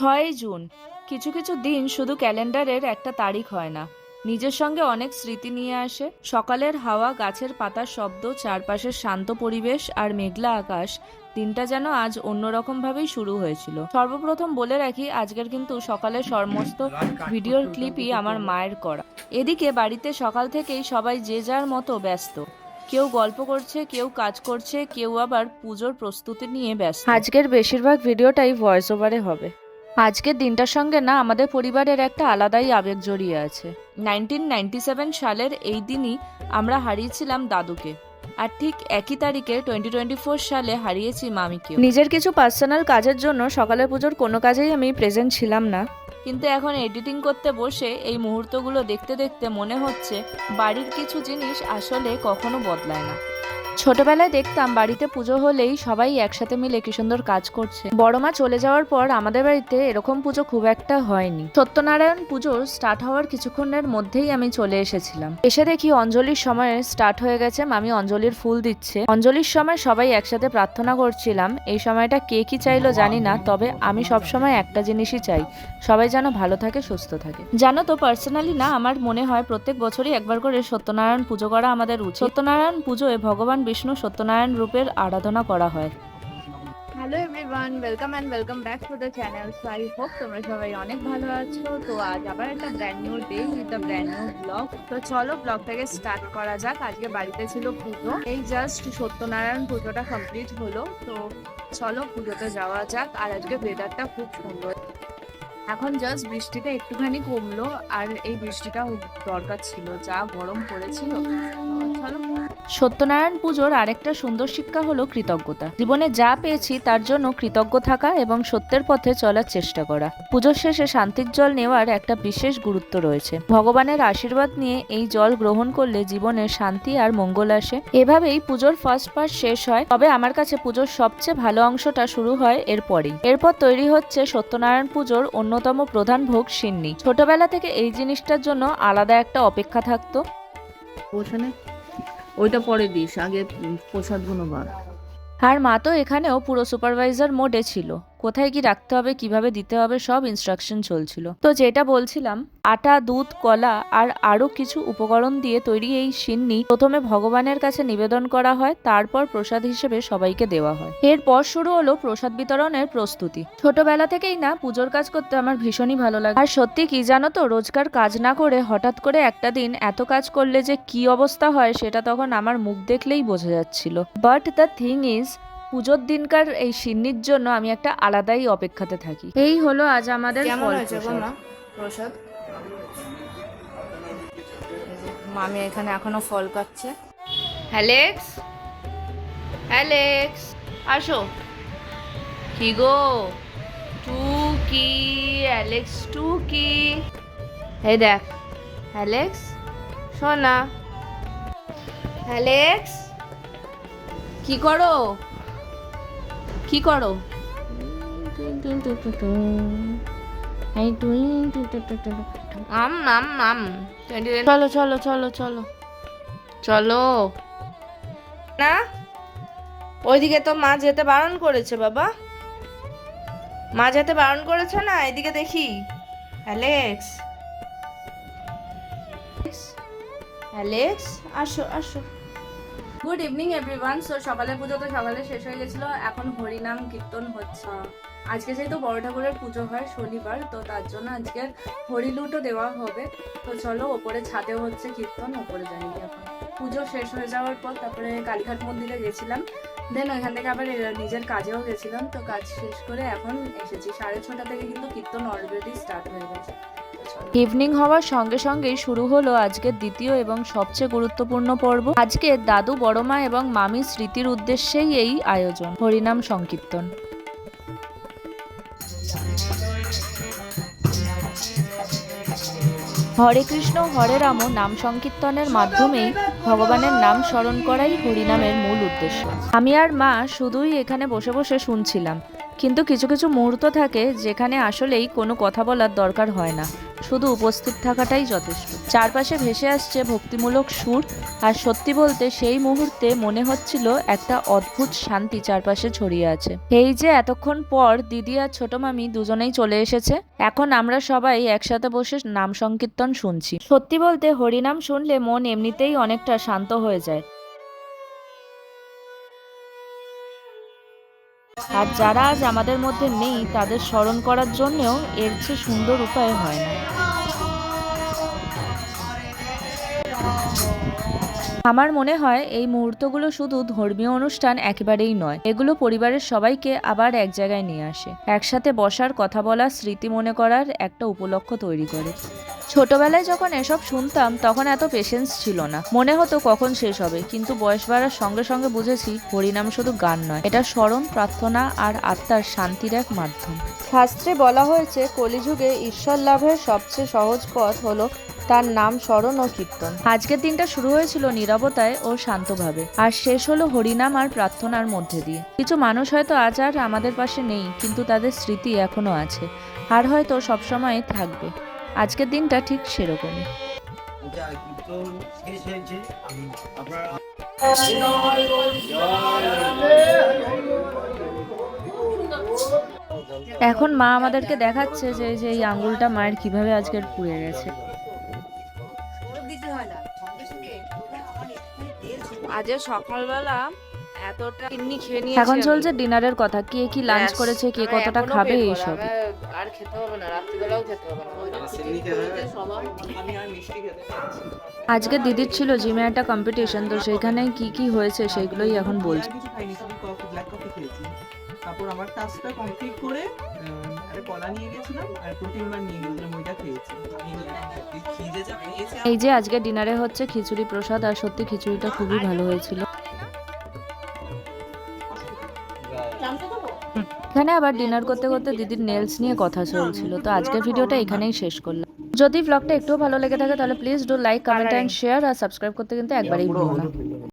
6 June. কিছু কিছু দিন শুধু ক্যালেন্ডারের একটা তারিখ হয় না, নিজের সঙ্গে অনেক স্মৃতি নিয়ে আসে। সকালের হাওয়া, গাছের পাতার শব্দ, চারপাশের শান্ত পরিবেশ আর মেঘলা আকাশ, দিনটা যেন আজ অন্যরকম ভাবেই শুরু হয়েছিল। সর্বপ্রথম বলে রাখি, আজকের কিন্তু সকালের সমস্ত ভিডিওর ক্লিপই আমার মায়ের করা। এদিকে বাড়িতে সকাল থেকেই সবাই যে যার মতো ব্যস্ত। কেউ গল্প করছে, কেউ কাজ করছে, কেউ আবার পুজোর প্রস্তুতি নিয়ে ব্যস্ত। আজকের বেশিরভাগ ভিডিওটাই ভয়েস ওভারে হবে। আজকের দিনটার সঙ্গে না আমাদের পরিবারের একটা আলাদাই আবেগ জড়িয়ে আছে। 1997 সালের এই দিনই আমরা হারিয়েছিলাম দাদুকে, আর ঠিক একই তারিখে 2024 সালে হারিয়েছি মামিকেও। নিজের কিছু পার্সোনাল কাজের জন্য সকালের পুজোর কোনো কাজেই আমি প্রেজেন্ট ছিলাম না, কিন্তু এখন এডিটিং করতে বসে এই মুহূর্তগুলো দেখতে দেখতে মনে হচ্ছে বাড়ির কিছু জিনিস আসলে কখনো বদলায় না। ছোটবেলায় দেখতাম বাড়িতে পুজো হলেই সবাই একসাথে মিলে কি সুন্দর কাজ করছে। বড় মা চলে যাওয়ার পর আমাদের বাড়িতে এরকম পুজো খুব একটা হয়নি। সত্যনারায়ণ পুজো স্টার্ট হওয়ার কিছুক্ষণের মধ্যেই আমি চলে এসেছিলাম। এসে দেখি অঞ্জলির সময় স্টার্ট হয়ে গেছে, মামি অঞ্জলির ফুল দিচ্ছে। অঞ্জলির সময় সবাই একসাথে প্রার্থনা করছিলাম। এই সময়টা কে কি চাইলো জানি না, তবে আমি সবসময় একটা জিনিসই চাই, সবাই যেন ভালো থাকে, সুস্থ থাকে। জানো তো, পার্সোনালি না আমার মনে হয় প্রত্যেক বছরই একবার করে সত্যনারায়ণ পুজো করা আমাদের উচিত। সত্যনারায়ণ পুজোয় ভগবান বিষ্ণু সত্যনারায়ণ রূপের আরাধনা করা হয়। Hello everyone, welcome back to the channel. So I hope তোমরা সবাই অনেক ভালো আছো। তো আজ আবার একটা brand new day with a brand new blog. তো চলো ব্লগটাকে স্টার্ট করা যাক। আজকে বাড়িতে ছিল পুজো, এই জাস্ট সত্যনারায়ণ পুজোটা কমপ্লিট হলো। তো চলো পুজোতে যাওয়া যাক। আর আজকে ওয়েদারটা খুব সুন্দর। এখন জাস্ট বৃষ্টিটা একটুখানি কমলো, আর এই বৃষ্টিটা দরকার ছিল, যা গরম পড়েছিল। চলো। সত্যনারায়ণ পুজোর আরেকটা সুন্দর শিক্ষা হলো কৃতজ্ঞতা। জীবনে যা পেয়েছি তার জন্য কৃতজ্ঞ থাকা এবং সত্যের পথে চলার চেষ্টা করা। পুজোর শেষে শান্তির জল নেওয়ার একটা বিশেষ গুরুত্ব রয়েছে। ভগবানের আশীর্বাদ নিয়ে এই জল গ্রহণ করলে জীবনে শান্তি আর মঙ্গল আসে। এভাবেই পুজোর ফার্স্ট পার্ট শেষ হয়। তবে আমার কাছে পুজোর সবচেয়ে ভালো অংশটা শুরু হয় এরপরেই। এরপর তৈরি হচ্ছে সত্যনারায়ণ পুজোর অন্যতম প্রধান ভোগ সিন্নি। ছোটবেলা থেকে এই জিনিসটার জন্য আলাদা একটা অপেক্ষা থাকতো। ওইটা পরে দিস, আগে প্রসাদগুলো বার। আর মা তো এখানেও পুরো সুপারভাইজার মোডে ছিল। কোথায় কি রাখতে হবে, কিভাবে দিতে হবে, সব ইনস্ট্রাকশন চলছিল। তো যেটা বলছিলাম, আটা, দুধ, কলা আর আরো কিছু উপকরণ দিয়ে তৈরি এই সিন্নি প্রথমে ভগবানের কাছে নিবেদন করা হয়, তারপর প্রসাদ হিসেবে সবাইকে দেওয়া হয়। এরপর শুরু হলো প্রসাদ বিতরণের প্রস্তুতি। ছোটবেলা থেকেই না পুজোর কাজ করতে আমার ভীষণই ভালো লাগে। আর সত্যি কি জানো তো, রোজকার কাজ না করে হঠাৎ করে একটা দিন এত কাজ করলে যে কি অবস্থা হয় সেটা তখন আমার মুখ দেখলেই বোঝা যাচ্ছিল। বাট দ্য থিং ইজ, পুজোর দিনকার এই সিন্নির জন্য আমি একটা আলাদাই অপেক্ষাতে থাকি। এই হলো আজ আমাদের ফল প্রসাদ। মামি এখানে এখনো ফল কাটছে। অ্যালেক্স, অ্যালেক্স আসো। কি গো টুকি, অ্যালেক্স টুকি, এই দেখ অ্যালেক্স সোনা। অ্যালেক্স কি করো, কি করো? আম আম আম। চলো চলো চলো চলো চলো না, ওইদিকে তো মা যেতে বারণ করেছে বাবা, মা যেতে বারণ করেছে না, এদিকে দেখি। অ্যালেক্স, অ্যালেক্স আসো আসো। Good evening everyone. সো সকালে পুজো তো সকালে শেষ হয়ে গেছিলো, এখন হরিনাম কীর্তন হচ্ছে। আজকে যেহেতু বড় ঠাকুরের পুজো হয় শনিবার, তো তার জন্য আজকে হরিলুটও দেওয়া হবে। তো চলো, ওপরে ছাদেও হচ্ছে কীর্তন, ওপরে যাই। এখন পুজো শেষ হয়ে যাওয়ার পর তারপরে কালীঘাট মন্দিরে গেছিলাম, দেন ওইখান থেকে আবার নিজের কাজেও গেছিলাম। তো কাজ শেষ করে এখন এসেছি। 6:30 থেকে কিন্তু কীর্তন অলরেডি স্টার্ট হয়ে গেছে। ইভিনিং হওয়ার সঙ্গে সঙ্গেই শুরু হলো আজকের দ্বিতীয় এবং সবচেয়ে গুরুত্বপূর্ণ পর্ব। আজকে দাদু, বড়মা এবং মামির স্মৃতির উদ্দেশ্যেই এই আয়োজন, হরিনাম সংকীর্তন। হরে কৃষ্ণ হরে রাম নাম সংকীর্তনের মাধ্যমেই ভগবানের নাম স্মরণ করাই হরিনামের মূল উদ্দেশ্য। আমি আর মা শুধুই এখানে বসে বসে শুনছিলাম, কিন্তু কিছু কিছু মুহূর্ত থাকে যেখানে আসলেই কোনো কথা বলার দরকার হয় না, শুধু উপস্থিত থাকাটাই যথেষ্ট। চারপাশে ভেসে আসছে ভক্তিমূলক সুর, আর সত্যি বলতে সেই মুহূর্তে মনে হচ্ছিল একটা অদ্ভুত শান্তি চারপাশে ছড়িয়ে আছে। এই যে এতক্ষণ পর দিদি আর ছোট মামি দুজনেই চলে এসেছে, এখন আমরা সবাই একসাথে বসে নাম সংকীর্তন শুনছি। সত্যি বলতে হরিনাম শুনলে মন এমনিতেই অনেকটা শান্ত হয়ে যায়। আর যারা আজ আমাদের মধ্যে নেই তাদের স্মরণ করার জন্যও এর চেয়ে সুন্দর উপায় হয় না। আমার মনে হয় এই মুহূর্তগুলো শুধু ধর্মীয় অনুষ্ঠান একেবারেই নয়, এগুলো পরিবারের সবাইকে আবার এক জায়গায় নিয়ে আসে, একসাথে বসার, কথা বলার, স্মৃতি মনে করার একটা উপলক্ষ তৈরি করে। ছোটবেলায় যখন এসব শুনতাম তখন এত পেশেন্স ছিল না, মনে হতো কখন শেষ হবে, কিন্তু বয়স বাড়ার সঙ্গে সঙ্গে বুঝেছি হরিনাম শুধু গান নয়, এটা স্মরণ, প্রার্থনা আর আত্মার শান্তির এক মাধ্যম। শাস্ত্রে বলা হয়েছে কলিযুগে ঈশ্বর লাভের সবচেয়ে সহজ পথ হলো তার নাম স্মরণ ও কীর্তন। আজকের দিনটা শুরু হয়েছিল নীরবতায় ও শান্তভাবে, আর শেষ হলো হরিনাম আর প্রার্থনার মধ্যে দিয়ে। কিছু মানুষ হয়তো আজ আর আমাদের পাশে নেই, কিন্তু তাদের স্মৃতি এখনো আছে, আর হয়তো সবসময় থাকবে। আজকের দিনটা ঠিক সেরকমই। এখন মা আমাদেরকে দেখাচ্ছে যে এই আঙ্গুলটা মায়ের কিভাবে আজকের পুড়ে গেছে। আজ সকালবেলা এতটা এমনি খেয়ে নিয়েছি। এখন চলছে ডিনারের কথা, কে কি লাঞ্চ করেছে, কে কতটা খাবে, এইসব। আর খেতে হবে না, রাত্রিবেলাও খেতে হবে না। আজকে দিদির ছিল জিমে একটা কম্পিটিশন, তো সেখানে কি কি হয়েছে সেগুলোই এখন বলছি। তারপর আমার টাস্কটা কমপ্লিট করে একটা কলা নিয়ে গেছিলাম আর প্রোটিন বার নিয়ে গেছিলাম, ওইটা খেয়েছি। এই যে আজকে ডিনারে হচ্ছে খিচুড়ি প্রসাদ, আর সত্যি খিচুড়িটা খুবই ভালো হয়েছিল। এখানে আবার ডিনার করতে করতে দিদির নেলস নিয়ে কথা চলছিল। তো আজকের ভিডিওটা এখানেই শেষ করলাম। যদি ব্লগটা একটু ভালো লেগে থাকে তাহলে please do like, comment and share, আর সাবস্ক্রাইব করতে কিন্তু একবারেই ভুলো না।